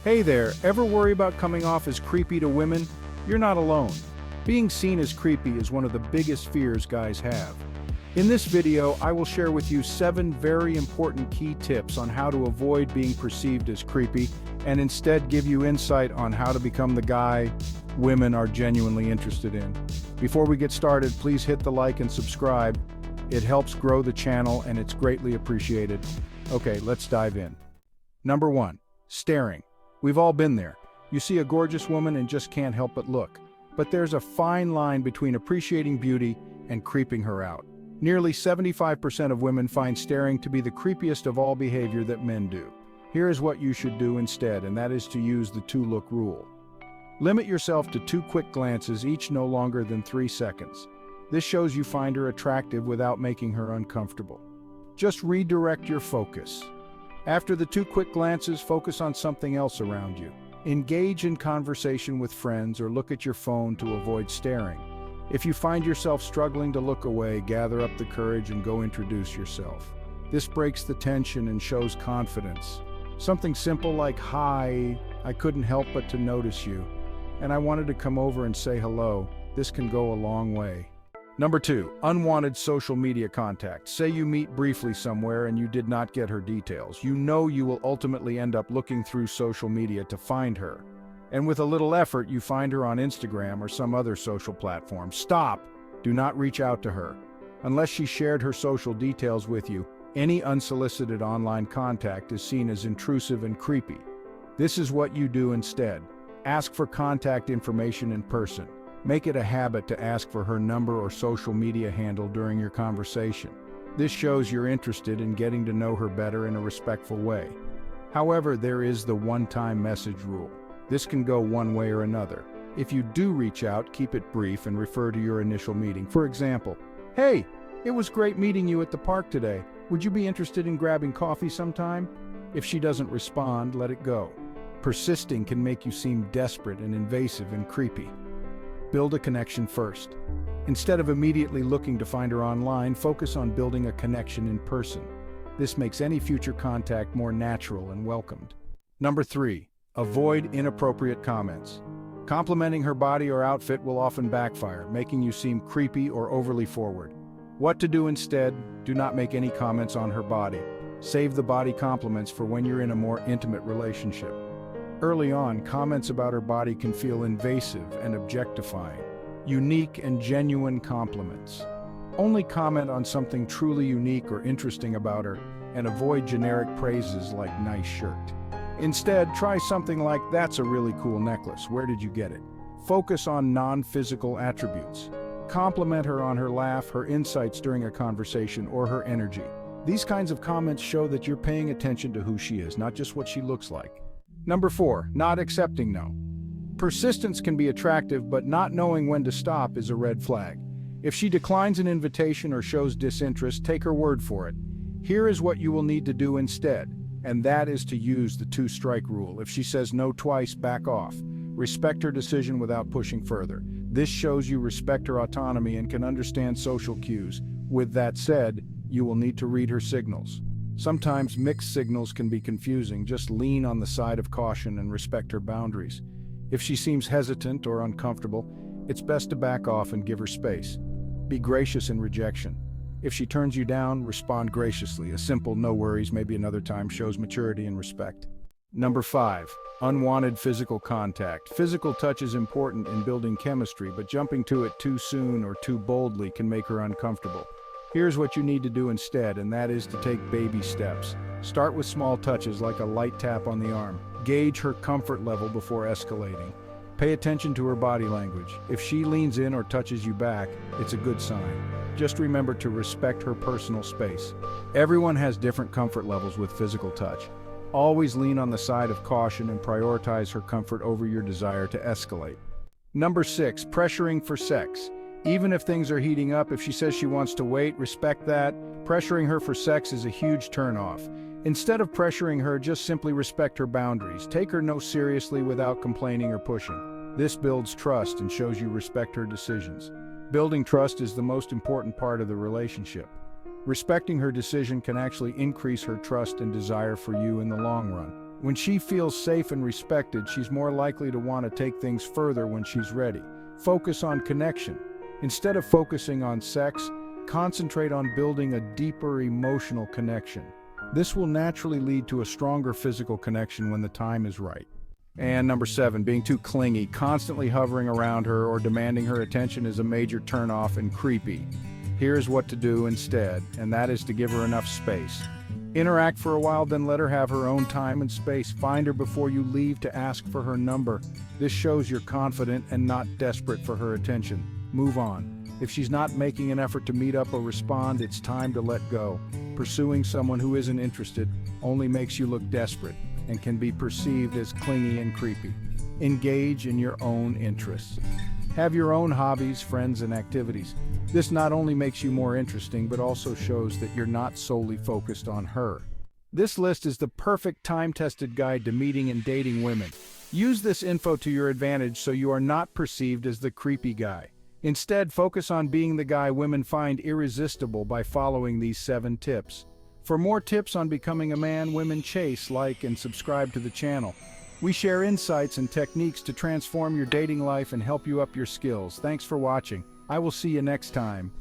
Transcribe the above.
Hey there, ever worry about coming off as creepy to women? You're not alone. Being seen as creepy is one of the biggest fears guys have. In this video, I will share with you 7 very important key tips on how to avoid being perceived as creepy and instead give you insight on how to become the guy women are genuinely interested in. Before we get started, please hit the like and subscribe. It helps grow the channel and it's greatly appreciated. Okay, let's dive in. Number 1. Staring. We've all been there. You see a gorgeous woman and just can't help but look. But there's a fine line between appreciating beauty and creeping her out. Nearly 75% of women find staring to be the creepiest of all behavior that men do. Here is what you should do instead, and that is to use the 2-look rule. Limit yourself to 2 quick glances, each no longer than 3 seconds. This shows you find her attractive without making her uncomfortable. Just redirect your focus. After the 2 quick glances, focus on something else around you. Engage in conversation with friends or look at your phone to avoid staring. If you find yourself struggling to look away, gather up the courage and go introduce yourself. This breaks the tension and shows confidence. Something simple like, "Hi, I couldn't help but to notice you, and I wanted to come over and say hello." This can go a long way. Number 2, unwanted social media contact. Say you meet briefly somewhere and you did not get her details. You know you will ultimately end up looking through social media to find her. And with a little effort, you find her on Instagram or some other social platform. Stop! Do not reach out to her. Unless she shared her social details with you, any unsolicited online contact is seen as intrusive and creepy. This is what you do instead. Ask for contact information in person. Make it a habit to ask for her number or social media handle during your conversation. This shows you're interested in getting to know her better in a respectful way. However, there is the one-time message rule. This can go one way or another. If you do reach out, keep it brief and refer to your initial meeting. For example, "Hey, it was great meeting you at the park today. Would you be interested in grabbing coffee sometime?" If she doesn't respond, let it go. Persisting can make you seem desperate and invasive and creepy. Build a connection first. Instead of immediately looking to find her online, focus on building a connection in person. This makes any future contact more natural and welcomed. Number 3. Avoid inappropriate comments. Complimenting her body or outfit will often backfire, making you seem creepy or overly forward. What to do instead? Do not make any comments on her body. Save the body compliments for when you're in a more intimate relationship. Early on, comments about her body can feel invasive and objectifying. Unique and genuine compliments. Only comment on something truly unique or interesting about her, and avoid generic praises like "nice shirt." Instead, try something like, "That's a really cool necklace. Where did you get it?" Focus on non-physical attributes. Compliment her on her laugh, her insights during a conversation, or her energy. These kinds of comments show that you're paying attention to who she is, not just what she looks like. Number 4, not accepting no. Persistence can be attractive, but not knowing when to stop is a red flag. If she declines an invitation or shows disinterest, take her word for it. Here is what you will need to do instead, and that is to use the 2-strike rule. If she says no twice, back off. Respect her decision without pushing further. This shows you respect her autonomy and can understand social cues. With that said, you will need to read her signals. Sometimes mixed signals can be confusing. Just lean on the side of caution and respect her boundaries. If she seems hesitant or uncomfortable, it's best to back off and give her space. Be gracious in rejection. If she turns you down, respond graciously. A simple "no worries, maybe another time" shows maturity and respect. Number 5. Unwanted physical contact. Physical touch is important in building chemistry, but jumping to it too soon or too boldly can make her uncomfortable. Here's what you need to do instead, and that is to take baby steps. Start with small touches like a light tap on the arm. Gauge her comfort level before escalating. Pay attention to her body language. If she leans in or touches you back, it's a good sign. Just remember to respect her personal space. Everyone has different comfort levels with physical touch. Always lean on the side of caution and prioritize her comfort over your desire to escalate. Number 6, pressuring for sex. Even if things are heating up, if she says she wants to wait, respect that. Pressuring her for sex is a huge turnoff. Instead of pressuring her, just simply respect her boundaries. Take her no seriously without complaining or pushing. This builds trust and shows you respect her decisions. Building trust is the most important part of the relationship. Respecting her decision can actually increase her trust and desire for you in the long run. When she feels safe and respected, she's more likely to want to take things further when she's ready. Focus on connection. Instead of focusing on sex, concentrate on building a deeper emotional connection. This will naturally lead to a stronger physical connection when the time is right. And number 7, being too clingy. Constantly hovering around her or demanding her attention is a major turnoff and creepy. Here's what to do instead, and that is to give her enough space. Interact for a while, then let her have her own time and space. Find her before you leave to ask for her number. This shows you're confident and not desperate for her attention. Move on. If she's not making an effort to meet up or respond, it's time to let go. Pursuing someone who isn't interested only makes you look desperate and can be perceived as clingy and creepy. Engage in your own interests. Have your own hobbies, friends, and activities. This not only makes you more interesting, but also shows that you're not solely focused on her. This list is the perfect time-tested guide to meeting and dating women. Use this info to your advantage so you are not perceived as the creepy guy. Instead, focus on being the guy women find irresistible by following these 7 tips. For more tips on becoming a man women chase, like and subscribe to the channel. We share insights and techniques to transform your dating life and help you up your skills. Thanks for watching. I will see you next time.